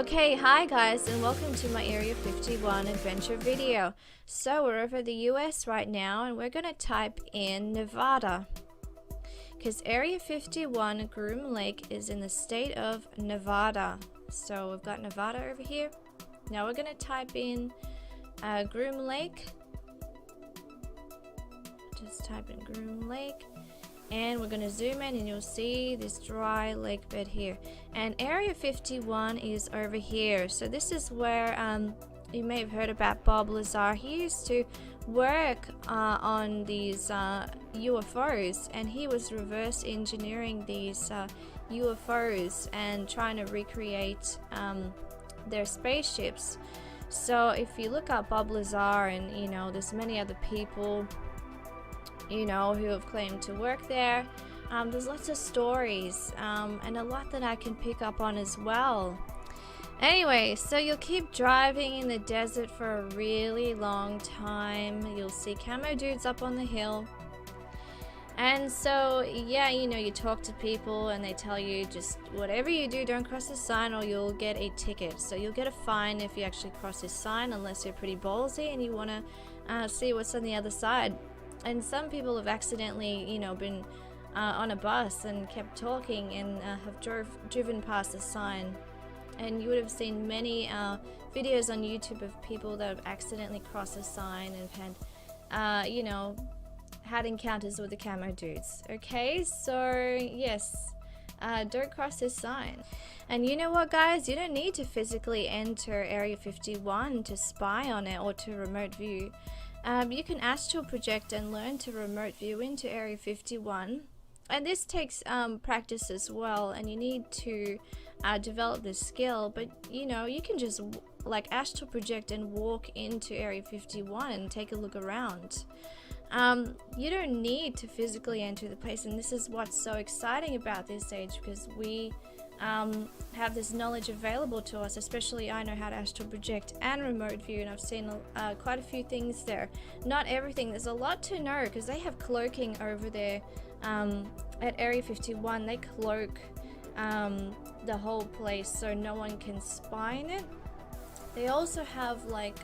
Okay, hi guys, and welcome to my Area 51 adventure video. So we're over the US right now, and we're going to type in Nevada, because Area 51 Groom Lake is in the state of Nevada. So we've got Nevada over here. Now we're going to type in Groom Lake. Just type in Groom Lake. And we're going to zoom in and you'll see this dry lake bed here. And Area 51 is over here. So this is where you may have heard about Bob Lazar. He used to work on these UFOs, and he was reverse engineering these UFOs and trying to recreate their spaceships. So if you look up Bob Lazar, and you know, there's many other people, you know, who have claimed to work there. There's lots of stories and a lot that I can pick up on as well. Anyway, so you'll keep driving in the desert for a really long time. You'll see camo dudes up on the hill. And so, yeah, you know, you talk to people and they tell you just whatever you do, don't cross the sign or you'll get a ticket. So you'll get a fine if you actually cross this sign, unless you're pretty ballsy and you want to see what's on the other side. And some people have accidentally, you know, been on a bus and kept talking and have driven past a sign. And you would have seen many videos on YouTube of people that have accidentally crossed a sign and had, you know, had encounters with the camo dudes. Okay, so yes, don't cross this sign. And you know what, guys? You don't need to physically enter Area 51 to spy on it or to remote view. You can astral project and learn to remote view into Area 51, and this takes practice as well, and you need to develop this skill. But you know, you can just like astral project and walk into Area 51 and take a look around. You don't need to physically enter the place, and this is what's so exciting about this age, because we have this knowledge available to us. Especially I know how to astral project and remote view, and I've seen quite a few things there. Not everything, there's a lot to know, because they have cloaking over there at Area 51. They cloak the whole place so no one can spy in it. They also have like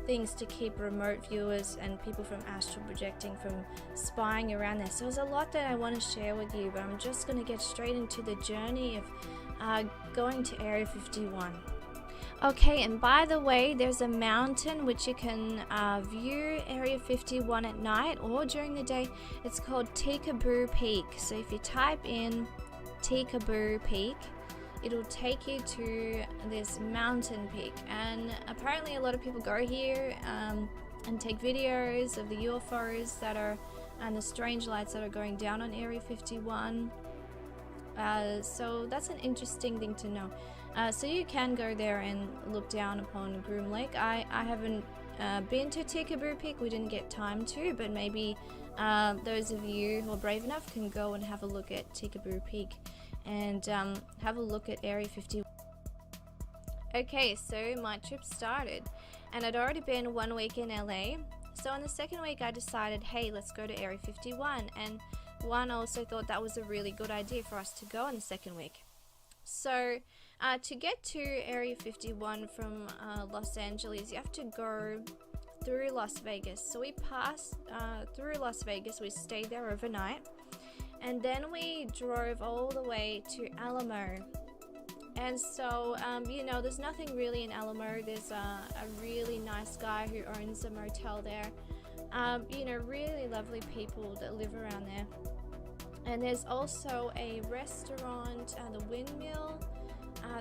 things to keep remote viewers and people from astral projecting from spying around there. So there's a lot that I want to share with you, but I'm just going to get straight into the journey of going to Area 51. Okay, and by the way, there's a mountain which you can view Area 51 at night or during the day. It's called Tikaboo Peak. So if you type in Tikaboo Peak, it'll take you to this mountain peak, and apparently a lot of people go here and take videos of the UFOs that are and the strange lights that are going down on Area 51. So that's an interesting thing to know. So you can go there and look down upon Groom Lake. I haven't been to Tikaboo Peak. We didn't get time to, but maybe those of you who are brave enough can go and have a look at Tikaboo Peak and have a look at Area 51. Okay, so my trip started, and I'd already been 1 week in LA. So on the second week I decided, hey, let's go to Area 51, and one also thought that was a really good idea for us to go on the second week. So to get to Area 51 from Los Angeles, you have to go through Las Vegas. So we passed through Las Vegas, we stayed there overnight, and then we drove all the way to Alamo. And so, you know, there's nothing really in Alamo. There's a really nice guy who owns a motel there. You know, really lovely people that live around there. And there's also a restaurant, the Windmill.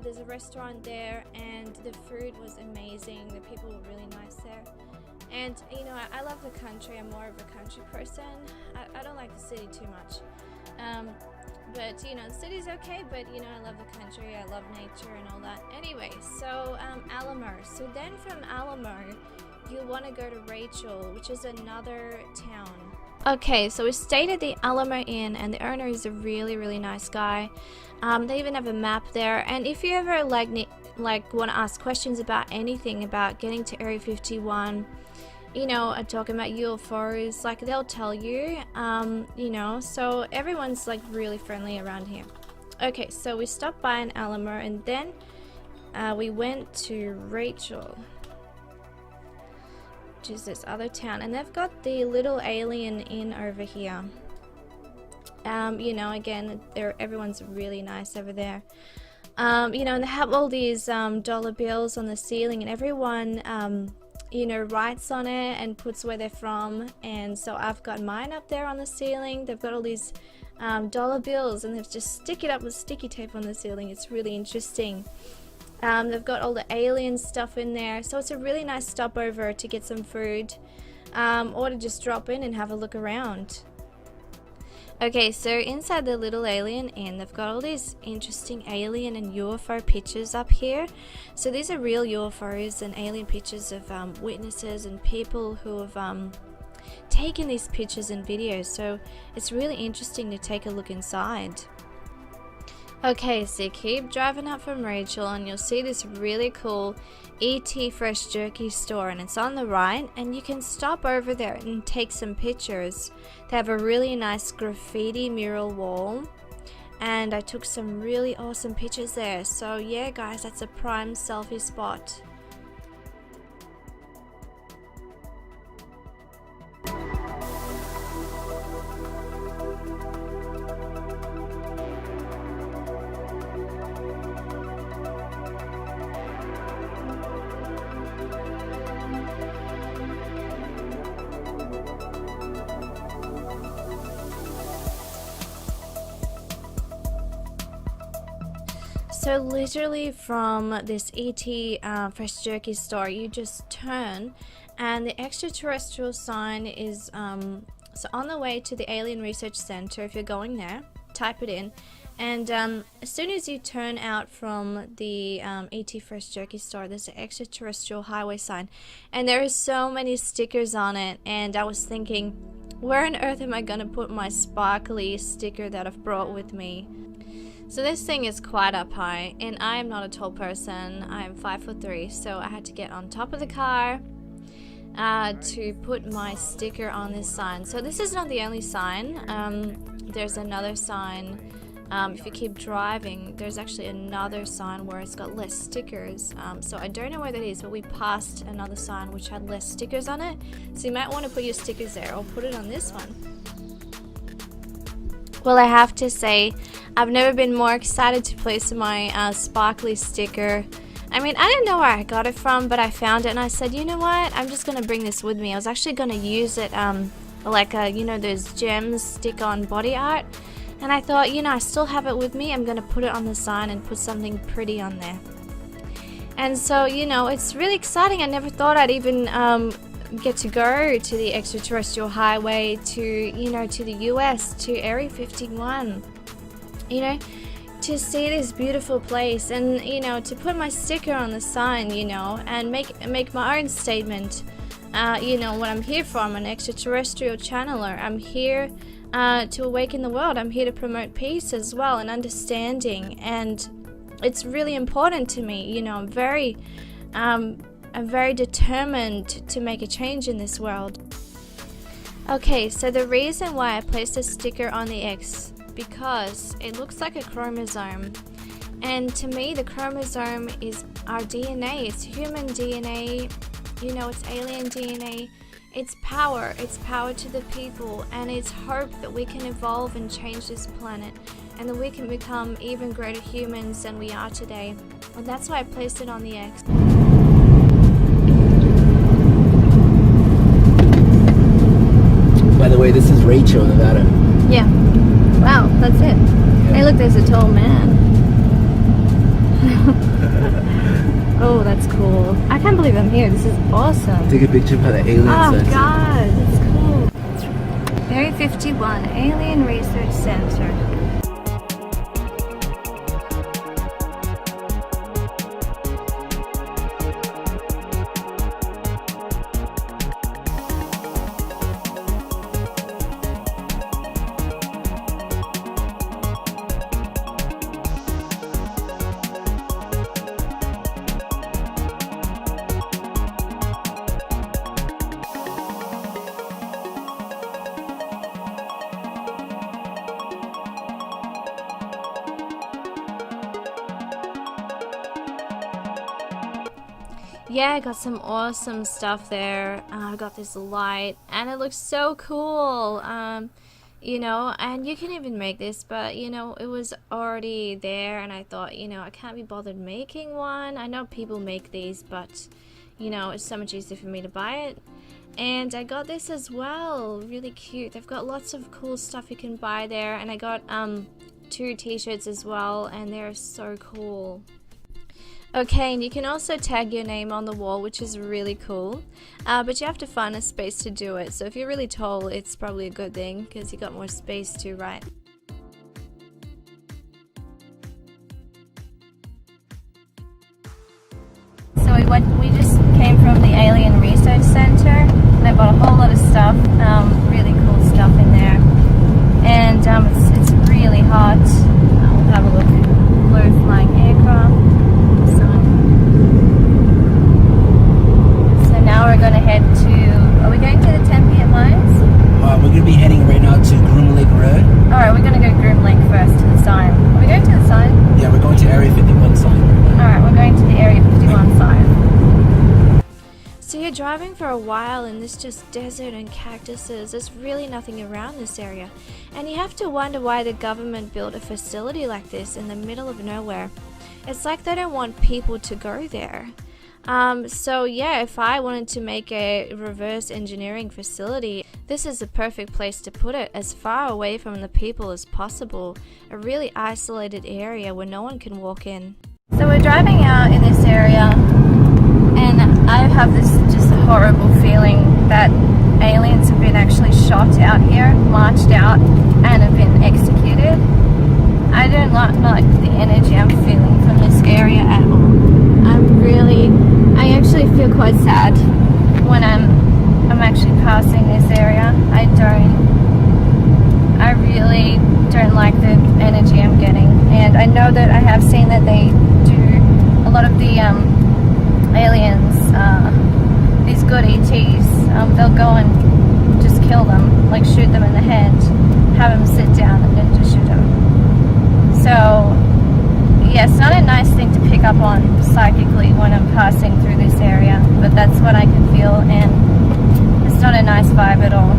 There's a restaurant there, and the food was amazing. The people were really nice there. And you know, I love the country. I'm more of a country person. I don't like the city too much. But you know, the city's okay, but you know, I love the country, I love nature and all that. Anyway, so Alamo. So then from Alamo, you want to go to Rachel, which is another town. Okay, so we stayed at the Alamo Inn, and the owner is a really nice guy. They even have a map there, and if you ever like want to ask questions about anything about getting to Area 51, you know, talking about UFOs, like they'll tell you, you know, so everyone's like really friendly around here. Okay, so we stopped by in Alamo, and then we went to Rachel, which is this other town, and they've got the Little Alien Inn over here. You know, again, everyone's really nice over there. You know, and they have all these dollar bills on the ceiling, and everyone you know, writes on it and puts where they're from. And so I've got mine up there on the ceiling. They've got all these dollar bills, and they've just stick it up with sticky tape on the ceiling. It's really interesting. They've got all the alien stuff in there, so it's a really nice stopover to get some food, or to just drop in and have a look around. Okay, so inside the Little Alien Inn, they've got all these interesting alien and UFO pictures up here. So these are real UFOs and alien pictures of witnesses and people who have taken these pictures and videos. So it's really interesting to take a look inside. Okay, so keep driving up from Rachel, and you'll see this really cool ET Fresh Jerky store, and it's on the right, and you can stop over there and take some pictures. They have a really nice graffiti mural wall, and I took some really awesome pictures there. So yeah guys, that's a prime selfie spot. So literally from this ET Fresh Jerky store, you just turn, and the extraterrestrial sign is so on the way to the Alien Research Center. If you're going there, type it in, and as soon as you turn out from the ET Fresh Jerky store, there's an extraterrestrial highway sign, and there are so many stickers on it. And I was thinking, where on earth am I gonna put my sparkly sticker that I've brought with me? So this thing is quite up high, and I am not a tall person. I am 5'3", so I had to get on top of the car to put my sticker on this sign. So this is not the only sign. There's another sign. If you keep driving, there's actually another sign where it's got less stickers. So I don't know where that is, but we passed another sign which had less stickers on it. So you might want to put your stickers there, or put it on this one. Well, I have to say, I've never been more excited to place my sparkly sticker. I mean, I didn't know where I got it from, but I found it and I said, you know what, I'm just going to bring this with me. I was actually going to use it like, you know, those gems stick-on body art. And I thought, you know, I still have it with me. I'm going to put it on the sign and put something pretty on there. And so, you know, it's really exciting. I never thought I'd even get to go to the extraterrestrial highway, to, you know, to the US, to Area 51, you know, to see this beautiful place, and, you know, to put my sticker on the sign, you know, and make my own statement. You know what I'm here for. I'm an extraterrestrial channeler. I'm here to awaken the world. I'm here to promote peace as well, and understanding, and it's really important to me. You know, I'm very determined to make a change in this world. Okay, so the reason why I placed a sticker on the X, because it looks like a chromosome, and to me the chromosome is our DNA. It's human DNA, you know, it's alien DNA. It's power to the people, and it's hope that we can evolve and change this planet, and that we can become even greater humans than we are today. And that's why I placed it on the X. By the way, this is Rachel, Nevada. Yeah. Wow, that's it. Yeah. Hey, look, there's a tall man. Oh, that's cool. I can't believe I'm here. This is awesome. Take a picture of how the alien Oh sunset. god, that's cool. Area 51, Alien Research Center. Yeah, I got some awesome stuff there. I got this light and it looks so cool. You know, and you can even make this, but you know, it was already there and I thought, you know, I can't be bothered making one. I know people make these, but you know, it's so much easier for me to buy it. And I got this as well, really cute. They've got lots of cool stuff you can buy there, and I got 2 t-shirts as well, and they're so cool. Okay, and you can also tag your name on the wall, which is really cool, but you have to find a space to do it. So if you're really tall, it's probably a good thing because you got more space to write. So we just came from the Alien Research Center, and I bought a whole lot of stuff, really cool stuff in there, and it's really hot. We'll have a look. Blue flying aircraft. Now we're going to head to, are we going to the Tempe Mines? We're going to be heading right now to Groom Lake Road. Alright, we're going to go Groom Lake first to the sign. Are we going to the sign? Yeah, we're going to Area 51 sign. Alright, we're going to the Area 51 sign. So you're driving for a while in this just desert and cactuses. There's really nothing around this area. And you have to wonder why the government built a facility like this in the middle of nowhere. It's like they don't want people to go there. So yeah, if I wanted to make a reverse engineering facility, this is the perfect place to put it, as far away from the people as possible. A really isolated area where no one can walk in. So we're driving out in this area, and I have this just horrible feeling that aliens have been actually shot out here, marched out, and have been executed. I don't like the energy I'm feeling from this area at all. I actually feel quite sad when I'm actually passing this area. I really don't like the energy I'm getting, and I know that I have seen that they do a lot of the aliens, these good ETs, they'll go and just kill them, like shoot them in the head, have them sit down and then just shoot them. So yeah, it's not a nice thing to pick up on psychically when I'm passing through this area, but that's what I can feel, and it's not a nice vibe at all.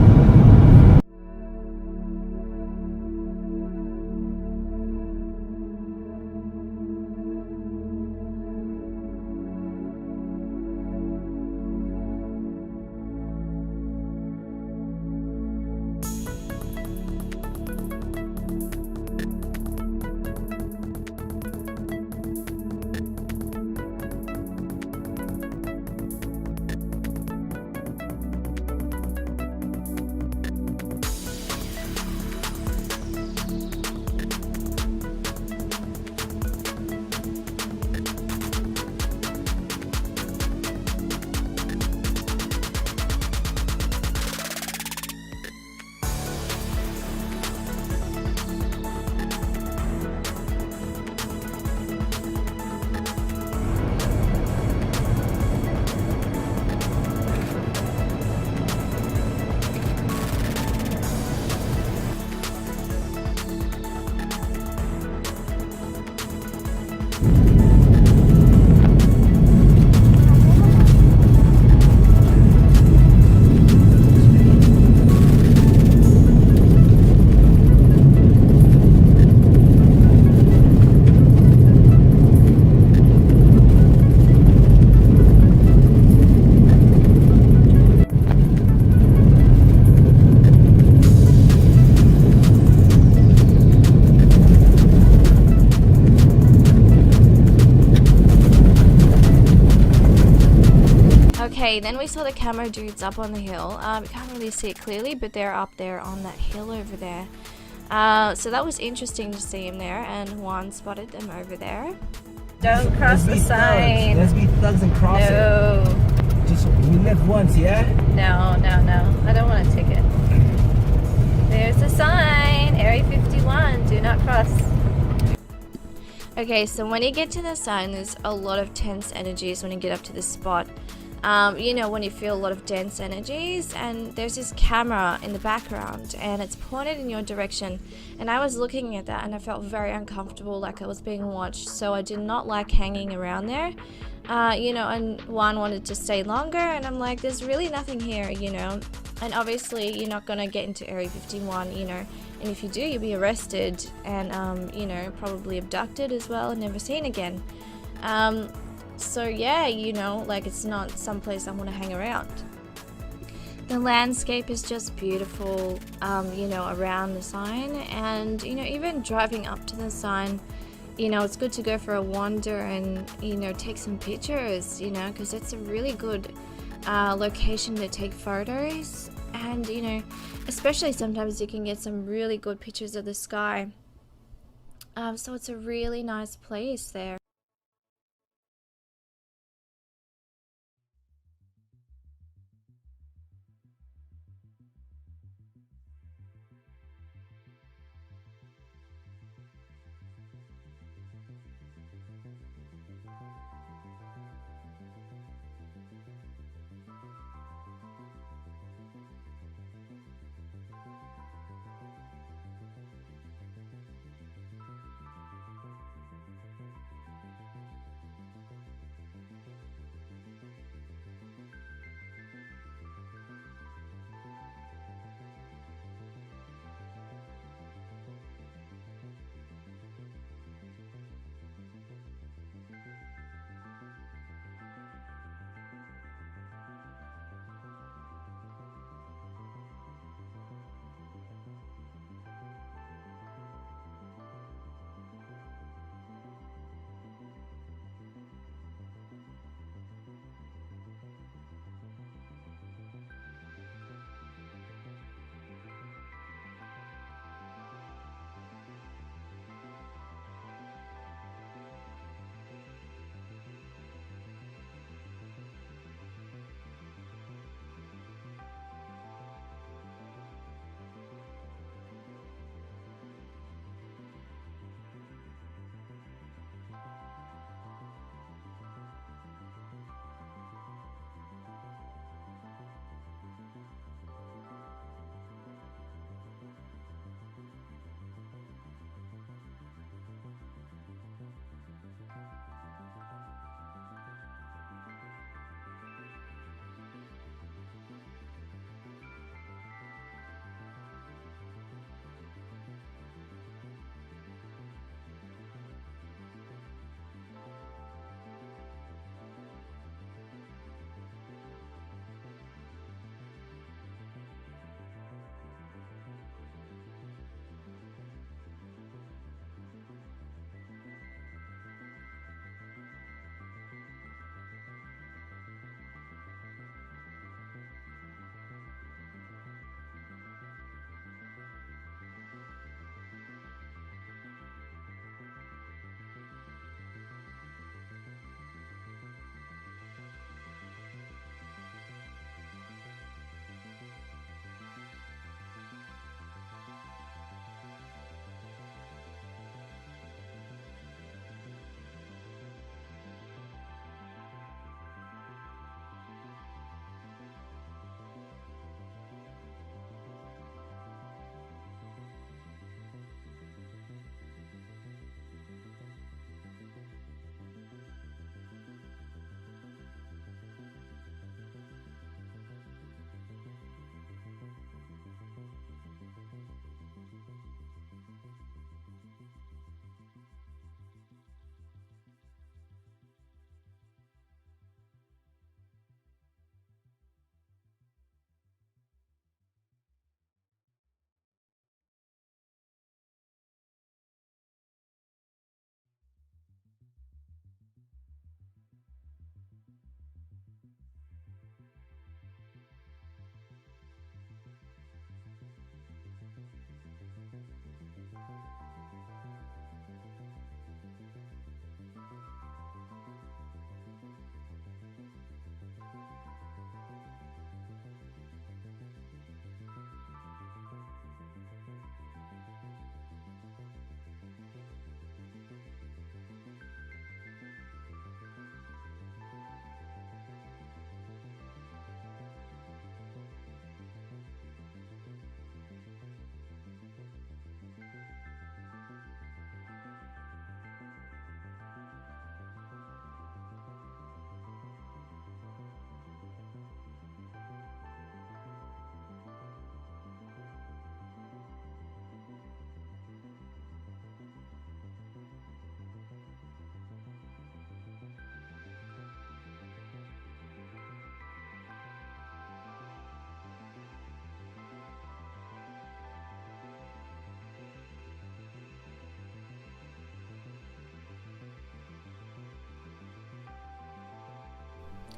then we saw the camo dudes up on the hill. You can't really see it clearly, but they're up there on that hill over there. So that was interesting to see him there, and Juan spotted them over there. Don't cross the sign. Let's be thugs and cross it. No. Just, we live once, yeah? No, no, no. I don't want a ticket. There's a sign. Area 51, do not cross. Okay, so when you get to the sign, there's a lot of tense energies when you get up to the spot. You know, when you feel a lot of dense energies, and there's this camera in the background and it's pointed in your direction, and I was looking at that and I felt very uncomfortable, like I was being watched, so I did not like hanging around there. You know, and Juan wanted to stay longer, and I'm like, there's really nothing here, you know, and obviously you're not gonna get into Area 51, you know, and if you do, you'll be arrested and you know, probably abducted as well and never seen again. So yeah, you know, like, it's not someplace I want to hang around. The landscape is just beautiful, you know, around the sign, and you know, even driving up to the sign, you know, it's good to go for a wander and, you know, take some pictures, you know, because it's a really good location to take photos, and you know, especially sometimes you can get some really good pictures of the sky. So it's a really nice place there.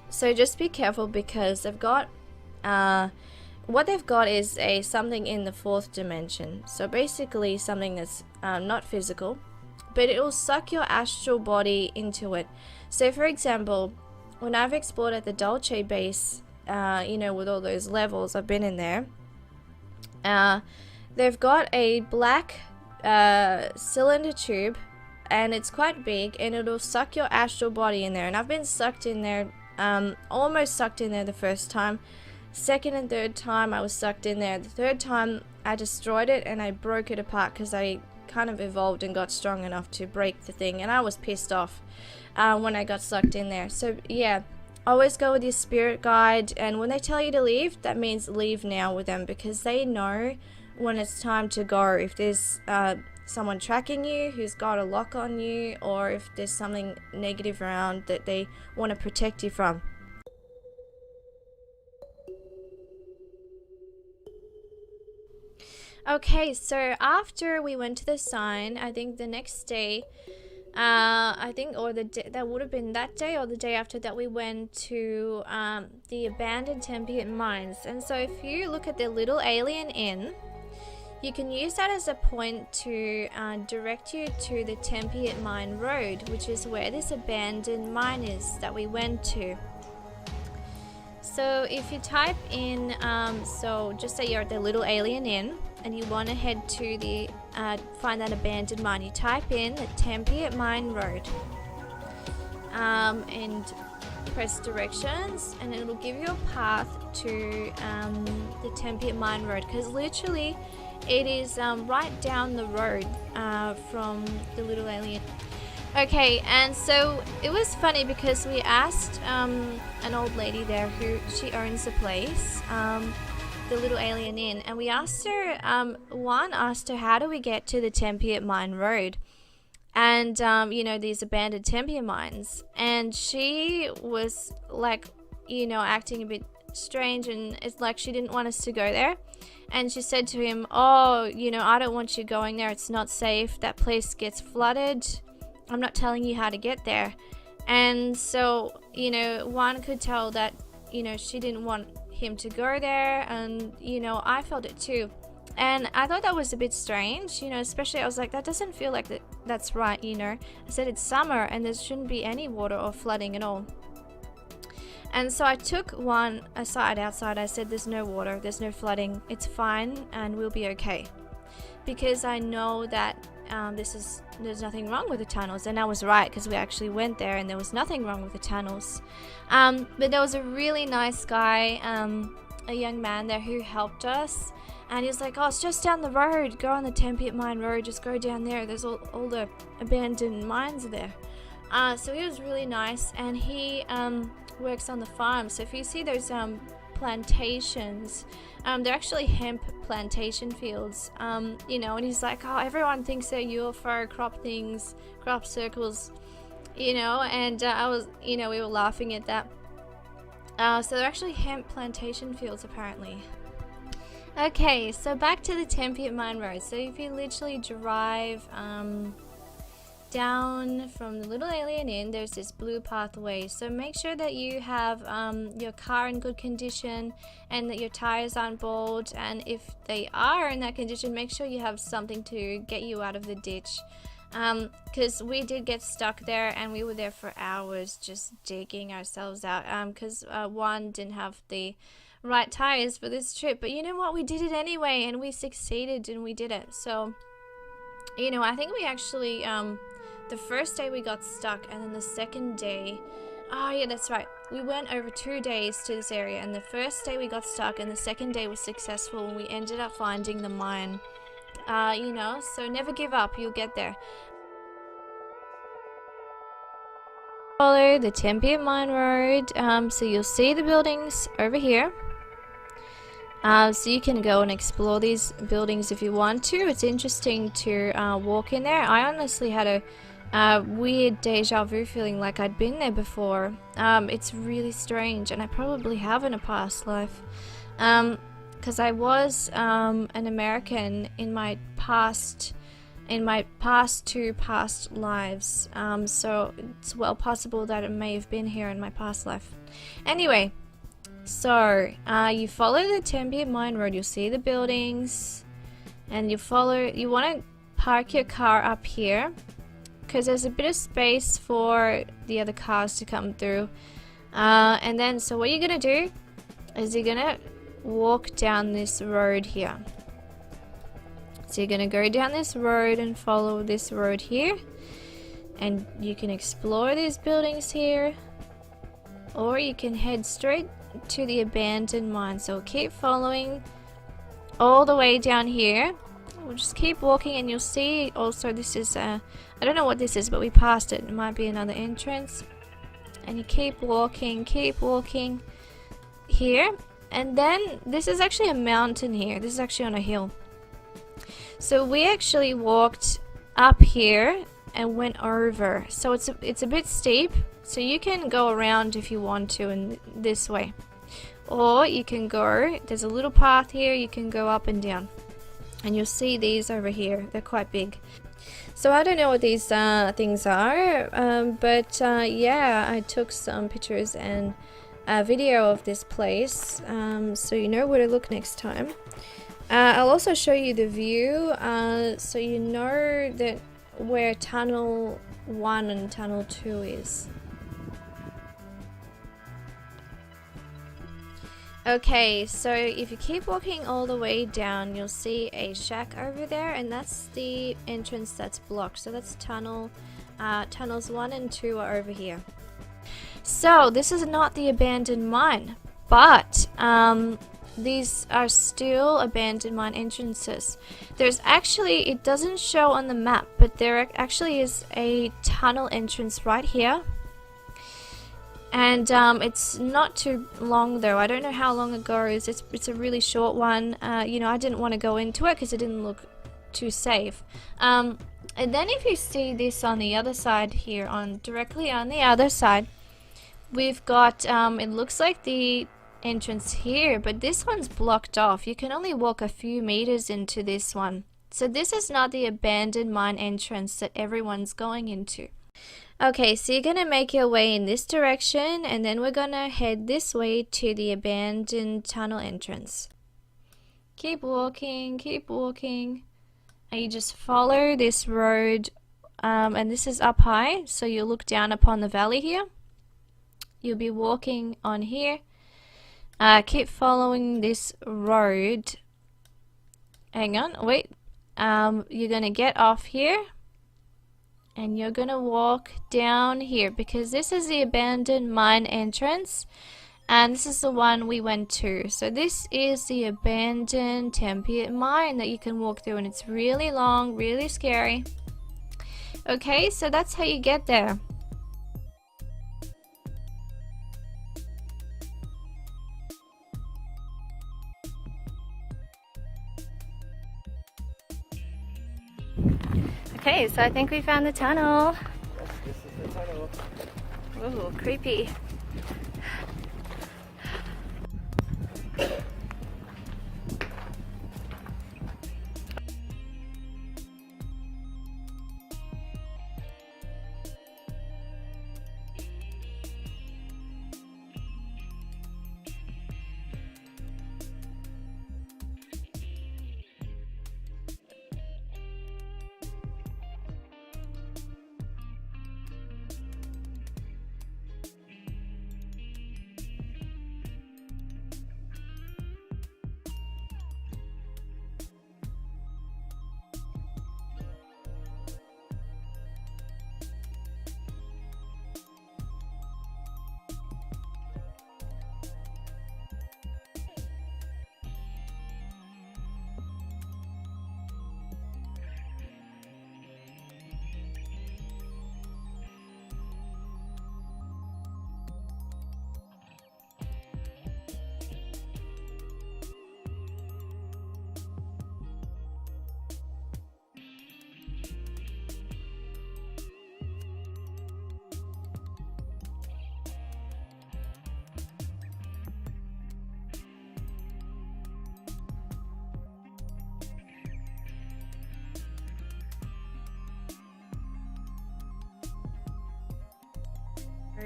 So just be careful because they've got what they've got is something in the fourth dimension. So basically something that's not physical, but it will suck your astral body into it. So for example, when I've explored at the Dulce base, you know, with all those levels, I've been in there. They've got a black cylinder tube, and it's quite big, and it'll suck your astral body in there. And I've been sucked in there, almost sucked in there the first time. Second and third time I was sucked in there. The third time I destroyed it and I broke it apart because I kind of evolved and got strong enough to break the thing, and I was pissed off when I got sucked in there. So yeah, always go with your spirit guide, and when they tell you to leave, that means leave now with them, because they know when it's time to go. If there's someone tracking you who's got a lock on you, or if there's something negative around that they want to protect you from. Okay, so after we went to the sign, I think the next day, I think, or that would have been that day or the day after that, we went to the abandoned Tempiet mines. And so if you look at the Little Alien Inn, you can use that as a point to direct you to the Tempiet Mine Road, which is where this abandoned mine is that we went to. So if you type in, so just say you're at the Little Alien Inn and you want to head to the, find that abandoned mine, you type in the Tempiet Mine Road and press directions, and it'll give you a path to the Tempiet Mine Road, because literally it is right down the road from the Little Alien. Okay, and so it was funny because we asked an old lady there who she owns the place, the Little Alien Inn, and we asked her, asked her, how do we get to the Tempiet Mine Road? And, you know, these abandoned Tempiet mines. And she was like, you know, acting a bit strange, and it's like she didn't want us to go there. And she said to him, oh, you know, I don't want you going there. It's not safe. That place gets flooded. I'm not telling you how to get there. And so, you know, Juan could tell that, you know, she didn't want him to go there, and, you know, I felt it too. And I thought that was a bit strange, you know, especially I was like, that doesn't feel like that's right, you know. I said it's summer and there shouldn't be any water or flooding at all. And so I took Juan aside outside. I said, there's no water, there's no flooding, it's fine, and we'll be okay. Because I know that there's nothing wrong with the tunnels, and I was right, because we actually went there and there was nothing wrong with the tunnels. But there was a really nice guy, a young man there who helped us, and he was like, oh, it's just down the road, go on the Tempiet Mine Road, just go down there, there's all the abandoned mines there. So he was really nice, and he works on the farm. So if you see those plantations, they're actually hemp plantation fields, you know, and he's like, oh, everyone thinks they're UFO crop things, crop circles, you know, and I was, you know, we were laughing at that. So they're actually hemp plantation fields apparently. Okay, so back to the Tempiet Mine Road. So if you literally drive down from the Little Alien Inn, there's this blue pathway. So make sure that you have your car in good condition and that your tires aren't bald, and if they are in that condition, make sure you have something to get you out of the ditch, because we did get stuck there and we were there for hours just digging ourselves out, because Juan didn't have the right tires for this trip. But you know what, we did it anyway, and we succeeded and we did it. So, you know, I think we actually the first day we got stuck, and then the second day, oh yeah, that's right, we went over 2 days to this area, and the first day we got stuck and the second day was successful, and we ended up finding the mine. You know, so never give up, you'll get there. Follow the Tempiet Mine Road, so you'll see the buildings over here. So you can go and explore these buildings if you want to. It's interesting to walk in there. I honestly had a weird deja vu feeling, like I'd been there before. It's really strange, and I probably have in a past life, because I was an American in my past in my past lives. So it's well possible that it may have been here in my past life. Anyway, so you follow the Tempe Mine Road. You'll see the buildings, and you want to park your car up here because there's a bit of space for the other cars to come through. And then, so what you're gonna do is you're gonna walk down this road here. So you're gonna go down this road and follow this road here, and you can explore these buildings here, or you can head straight to the abandoned mine. So keep following all the way down here. We'll just keep walking, and you'll see also this is I don't know what this is, but we passed it. It might be another entrance. And you keep walking here, and then this is actually a mountain here. This is actually on a hill. So we actually walked up here and went over. So it's a bit steep, so you can go around if you want to in this way, or you can go, there's a little path here, you can go up and down, and you'll see these over here. They're quite big. So I don't know what these things are, but yeah, I took some pictures and a video of this place, so you know where to look next time. I'll also show you the view, so you know that where Tunnel 1 and Tunnel 2 is. Okay, so if you keep walking all the way down, you'll see a shack over there, and that's the entrance that's blocked. So that's tunnels 1 and 2 are over here. So this is not the abandoned mine, but these are still abandoned mine entrances. There's actually, it doesn't show on the map, but there actually is a tunnel entrance right here. And it's not too long though. I don't know how long ago it is. It's a really short one. You know, I didn't want to go into it because it didn't look too safe. And then if you see this on the other side here, directly on the other side, we've got it looks like the entrance here, but this one's blocked off. You can only walk a few meters into this one. So this is not the abandoned mine entrance that everyone's going into. Okay, so you're gonna make your way in this direction, and then we're gonna head this way to the abandoned tunnel entrance. Keep walking, and you just follow this road, and this is up high, so you'll look down upon the valley here. You'll be walking on here. Keep following this road. Hang on, wait. You're gonna get off here, and you're gonna walk down here, because this is the abandoned mine entrance, and this is the one we went to. So this is the abandoned Tempe mine that you can walk through, and it's really long, really scary. Okay, so that's how you get there. Okay, so I think we found the tunnel. This is the tunnel. Ooh, creepy.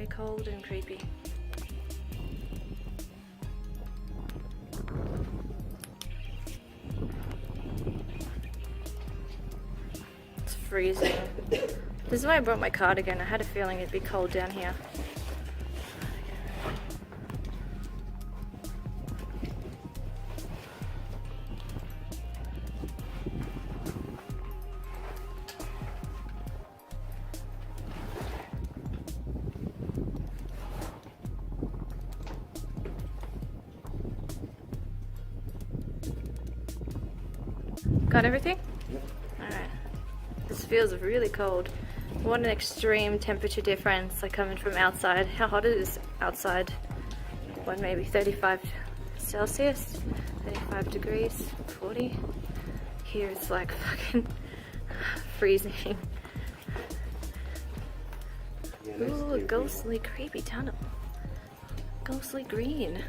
very cold and creepy. It's freezing. This is why I brought my cardigan. I had a feeling it'd be cold down here. Got everything? Yep. Alright. This feels really cold. What an extreme temperature difference, like coming from outside. How hot it is outside? What, maybe 35 Celsius? 35 degrees? 40? Here it's like fucking freezing. Ooh, a ghostly creepy tunnel. Ghostly green.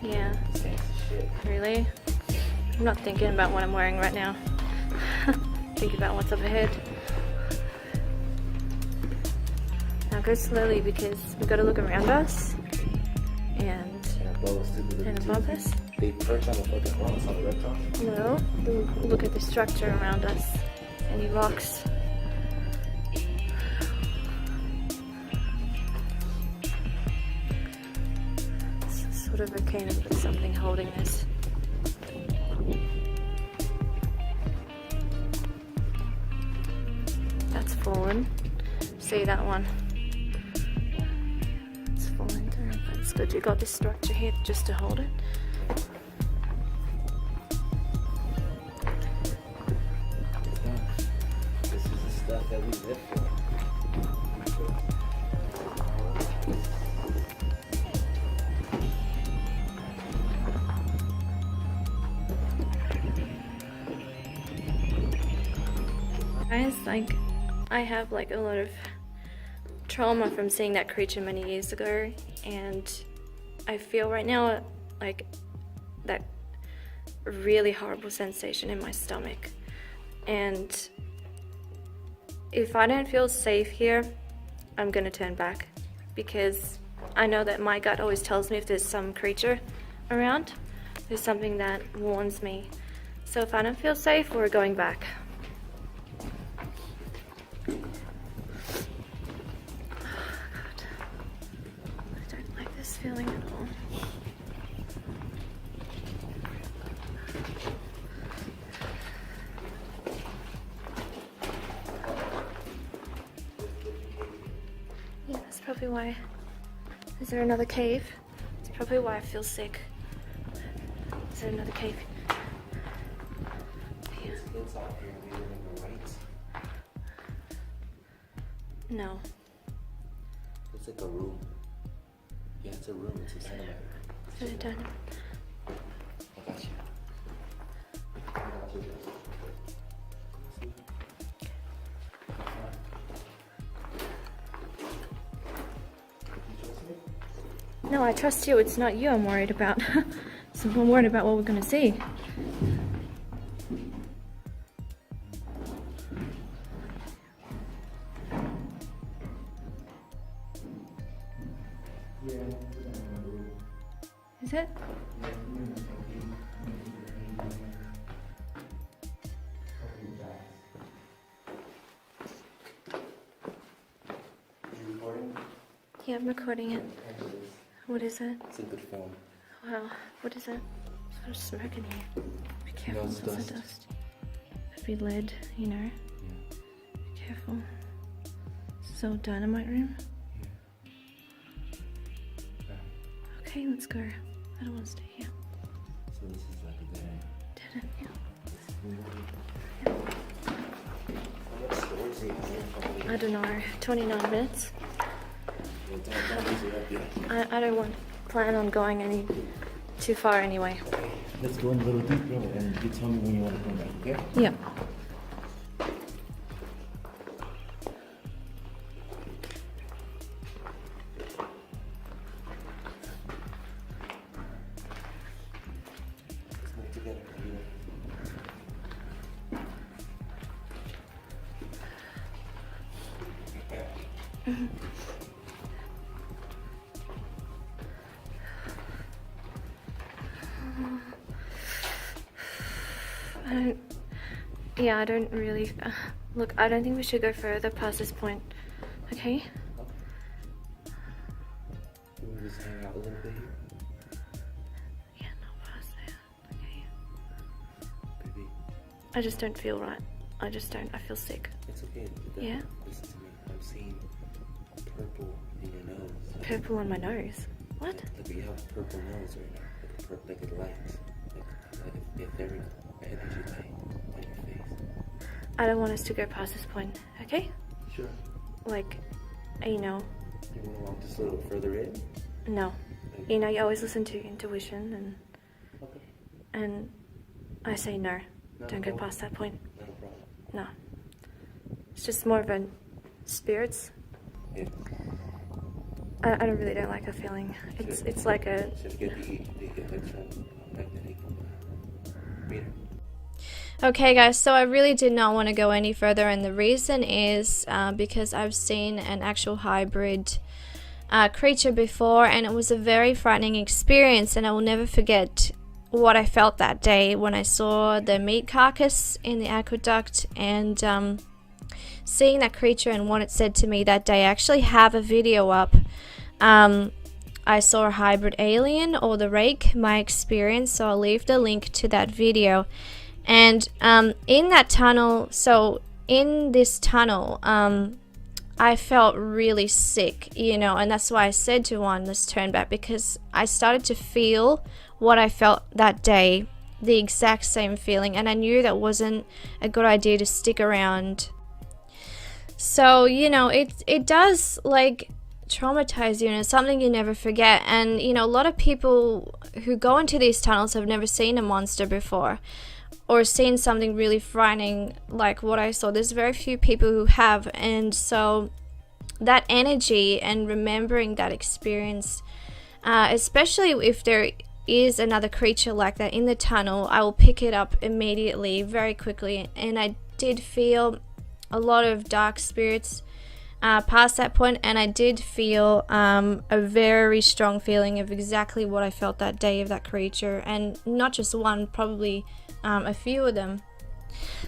Yeah. Really? I'm not thinking about what I'm wearing right now. Think about what's up ahead. Now go slowly because we've got to look around us and above us. They perch on the fucking rocks on the reptile? No, we'll look at the structure around us. Any rocks. It's sort of volcano, but something holding this. That's fallen. See that one? It's fallen through, but it's good you got this structure here just to hold it. This is the stuff that we live for. Guys, like, I have like a lot of trauma from seeing that creature many years ago, and I feel right now like that really horrible sensation in my stomach. And if I don't feel safe here, I'm gonna turn back, because I know that my gut always tells me if there's some creature around, there's something that warns me. So if I don't feel safe, we're going back. Feeling at all. Yeah, that's probably why. Is there another cave? That's probably why I feel sick. Is there another cave? Yeah. No. It's like a room. Yeah, it's a room. It's a cinema. Is it done? I got you. No, I trust you. It's not you I'm worried about. So I'm worried about what we're gonna see. Is it? Yeah, I'm recording it. What is it? It's a good form. Wow, what is it? There's a lot of smoke in here. Be careful, No, it's lots of dust. dust. Could be lead, you know. Yeah. Be careful. This is all dynamite room. Okay, let's go. I don't want to stay here. So this is like a dead end. Yeah. How much storage are you having? I don't know. 29 minutes. Don't use it up yet. I don't plan on going any too far anyway. Okay, let's go in a little deeper and you tell me when you want to come back, okay? Yep. Let's move together. I don't really. Look, I don't think we should go further past this point. Okay? Can we just hang out a little bit here? Yeah, not past there. Okay. Baby, I just don't feel right. I just don't. I feel sick. it's okay. Yeah? Listen to me. I'm seeing purple in your nose. Purple on my nose. What? Like you have a purple nose right now. Like a light. Like a etheric energy light on your face. I don't want us to go past this point. Okay? Sure. Like, you know, You want to walk just a little further in? no. Like, You know, you always listen to your intuition, okay. and I say no. Not Don't a go problem. past that point. Not a problem. No. It's just more of a spirits. Yeah. I really don't like the feeling. It's like a. Should get the electromagnetic meter. Okay guys, so I really did not want to go any further, and the reason is because I've seen an actual hybrid creature before, and it was a very frightening experience, and I will never forget what I felt that day when I saw the meat carcass in the aqueduct, and seeing that creature and what it said to me that day. I actually have a video up. I saw a hybrid alien or the rake, my experience, so I'll leave the link to that video. And in that tunnel, so in this tunnel, I felt really sick, you know, and that's why I said to Juan, let's turn back, because I started to feel what I felt that day, the exact same feeling, and I knew that wasn't a good idea to stick around. So, you know, it does, like, traumatize you, and it's something you never forget. And, you know, a lot of people who go into these tunnels have never seen a monster before, or seen something really frightening like what I saw. There's very few people who have, and so that energy and remembering that experience, especially if there is another creature like that in the tunnel, I will pick it up immediately, very quickly. And I did feel a lot of dark spirits past that point, and I did feel a very strong feeling of exactly what I felt that day of that creature, and not just one, probably a few of them.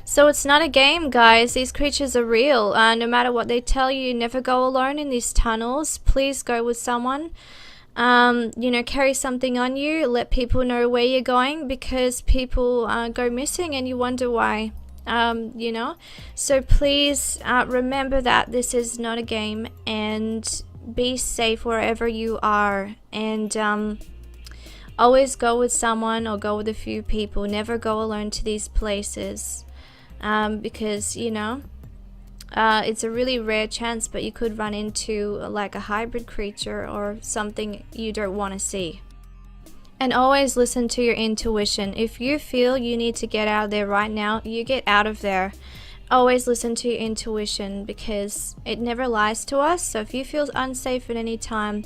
So it's not a game, guys. These creatures are real. No matter what they tell you, never go alone in these tunnels. Please go with someone. You know, carry something on you. Let people know where you're going, because people go missing and you wonder why. You know, so please remember that this is not a game, and be safe wherever you are, and always go with someone or go with a few people. Never go alone to these places, because, you know, it's a really rare chance, but you could run into like a hybrid creature or something you don't want to see. And always listen to your intuition. If you feel you need to get out of there right now, you get out of there. Always listen to your intuition, because it never lies to us. So if you feel unsafe at any time,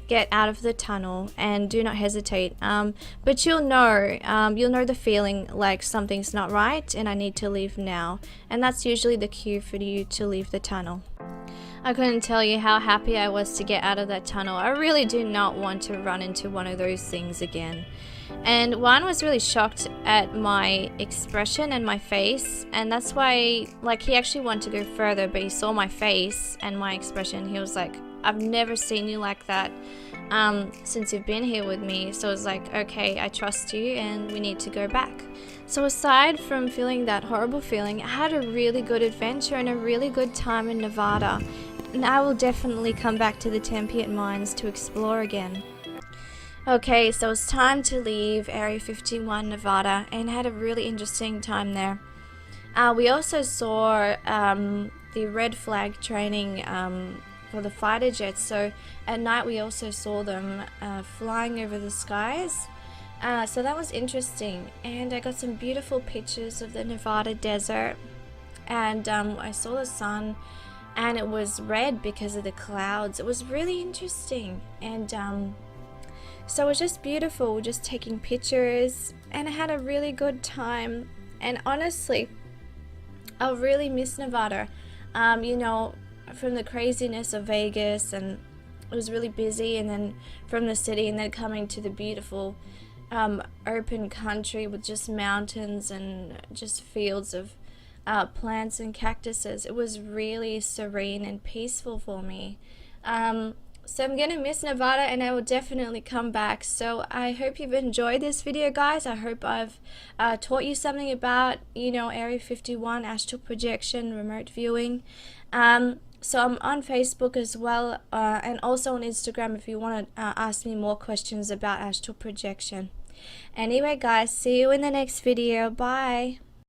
get out of the tunnel and do not hesitate. But you'll know the feeling like something's not right and I need to leave now. And that's usually the cue for you to leave the tunnel. I couldn't tell you how happy I was to get out of that tunnel. I really do not want to run into one of those things again. And Juan was really shocked at my expression and my face, and that's why, like, he actually wanted to go further, but he saw my face and my expression. He was like, I've never seen you like that since you've been here with me. So it's like, okay, I trust you and we need to go back. So aside from feeling that horrible feeling, I had a really good adventure and a really good time in Nevada. And I will definitely come back to the Tempiat Mines to explore again. Okay, so it's time to leave Area 51 Nevada, and had a really interesting time there. We also saw the red flag training for the fighter jets, so at night we also saw them flying over the skies. So that was interesting, and I got some beautiful pictures of the Nevada desert, and I saw the sun, and it was red because of the clouds. It was really interesting, and so it was just beautiful, just taking pictures, and I had a really good time. And honestly, I really miss Nevada. You know, from the craziness of Vegas, and it was really busy, and then from the city, and then coming to the beautiful open country with just mountains and just fields of plants and cactuses. It was really serene and peaceful for me. So I'm gonna miss Nevada, and I will definitely come back. So I hope you've enjoyed this video, guys. I hope I've taught you something about, you know, Area 51, astral projection, remote viewing. So I'm on Facebook as well, and also on Instagram if you want to ask me more questions about astral projection. Anyway, guys, see you in the next video. Bye.